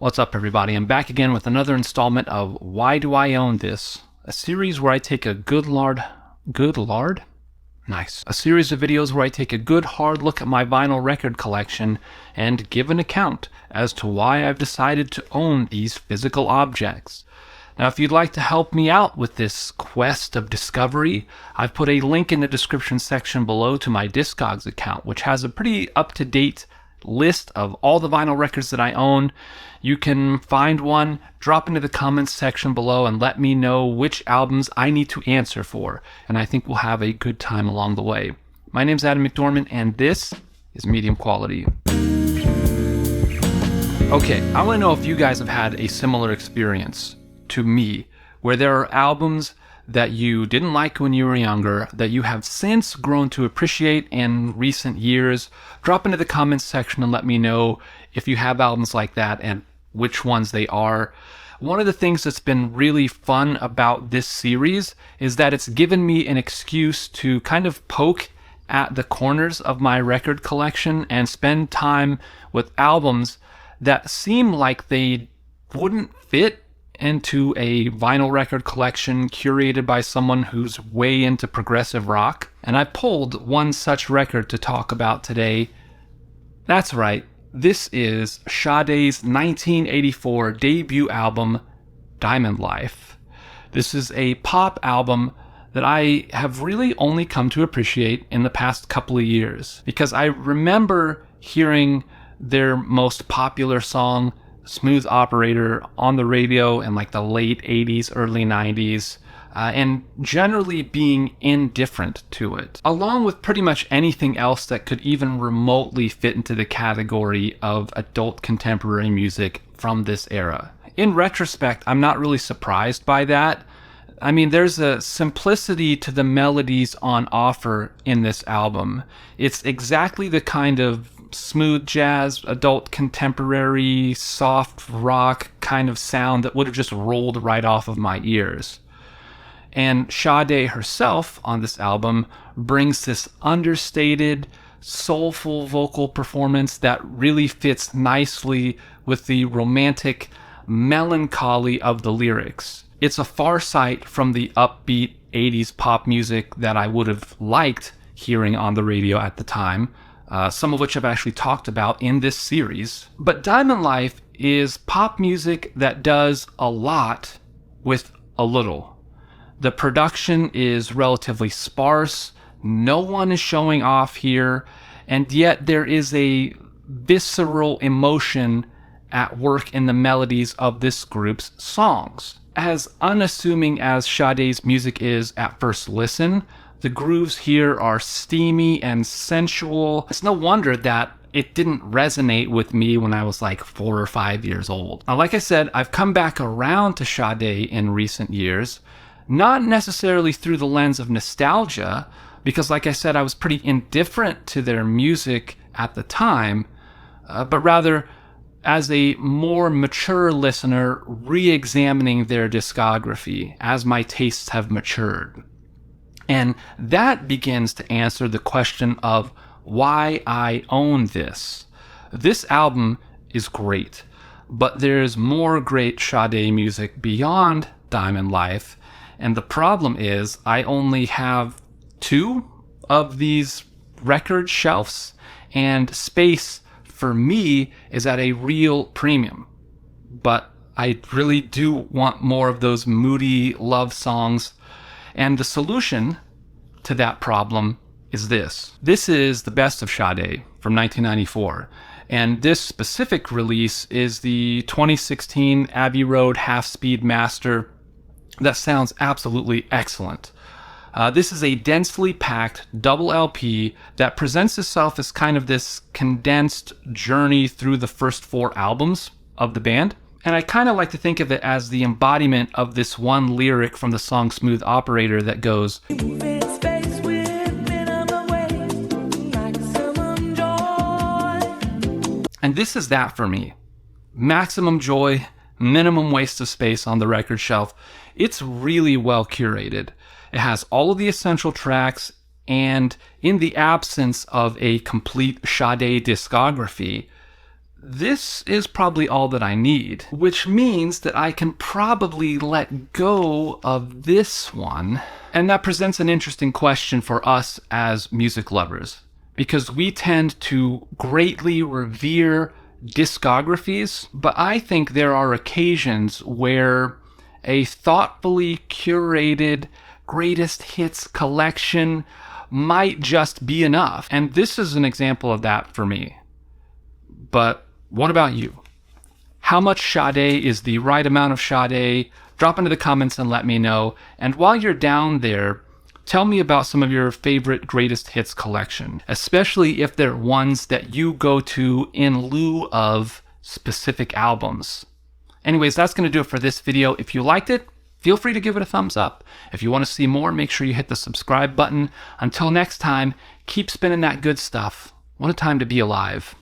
What's up, everybody? I'm back again with another installment of Why Do I Own This? A series where I take a good lard? Nice. A series of videos where I take a good hard look at my vinyl record collection and give an account as to why I've decided to own these physical objects. Now, if you'd like to help me out with this quest of discovery, I've put a link in the description section below to my Discogs account, which has a pretty up-to-date list of all the vinyl records that I own. You can find one, drop into the comments section below, and let me know which albums I need to answer for, and I think we'll have a good time along the way. My name's Adam McDormand, and this is Medium Quality. Okay, I want to know if you guys have had a similar experience to me, where there are albums that you didn't like when you were younger, that you have since grown to appreciate in recent years. Drop into the comments section and let me know if you have albums like that and which ones they are. One of the things that's been really fun about this series is that it's given me an excuse to kind of poke at the corners of my record collection and spend time with albums that seem like they wouldn't fit into a vinyl record collection curated by someone who's way into progressive rock. And I pulled one such record to talk about today. That's right, this is Sade's 1984 debut album, Diamond Life. This is a pop album that I have really only come to appreciate in the past couple of years, because I remember hearing their most popular song, Smooth Operator, on the radio in like the late 80s, early 90s, and generally being indifferent to it, along with pretty much anything else that could even remotely fit into the category of adult contemporary music from this era. In retrospect, I'm not really surprised by that. I mean, there's a simplicity to the melodies on offer in this album. It's exactly the kind of smooth jazz, adult contemporary, soft rock kind of sound that would have just rolled right off of my ears. And Sade herself on this album brings this understated, soulful vocal performance that really fits nicely with the romantic melancholy of the lyrics. It's a far sight from the upbeat 80s pop music that I would have liked hearing on the radio at the time, some of which I've actually talked about in this series. But Diamond Life is pop music that does a lot with a little. The production is relatively sparse, no one is showing off here, and yet there is a visceral emotion at work in the melodies of this group's songs. As unassuming as Sade's music is at first listen, the grooves here are steamy and sensual. It's no wonder that it didn't resonate with me when I was like 4 or 5 years old. Now, like I said, I've come back around to Sade in recent years, not necessarily through the lens of nostalgia, because like I said, I was pretty indifferent to their music at the time, but rather as a more mature listener re-examining their discography as my tastes have matured. And that begins to answer the question of why I own this. This album is great, but there's more great Sade music beyond Diamond Life, and the problem is I only have 2 of these record shelves, and space for me is at a real premium. But I really do want more of those moody love songs. And the solution to that problem is this. This is the best of Sade from 1994. And this specific release is the 2016 Abbey Road Half-Speed Master that sounds absolutely excellent. This is a densely packed double LP that presents itself as kind of this condensed journey through the first 4 albums of the band. And I kind of like to think of it as the embodiment of this one lyric from the song Smooth Operator that goes, and this is that for me. Maximum joy, minimum waste of space on the record shelf. It's really well curated. It has all of the essential tracks, and in the absence of a complete Sade discography, this is probably all that I need, which means that I can probably let go of this one. And that presents an interesting question for us as music lovers, because we tend to greatly revere discographies, but I think there are occasions where a thoughtfully curated greatest hits collection might just be enough. And this is an example of that for me. But what about you? How much Sade is the right amount of Sade? Drop into the comments and let me know. And while you're down there, tell me about some of your favorite greatest hits collection, especially if they're ones that you go to in lieu of specific albums. Anyways, that's going to do it for this video. If you liked it, feel free to give it a thumbs up. If you want to see more, make sure you hit the subscribe button. Until next time, keep spinning that good stuff. What a time to be alive.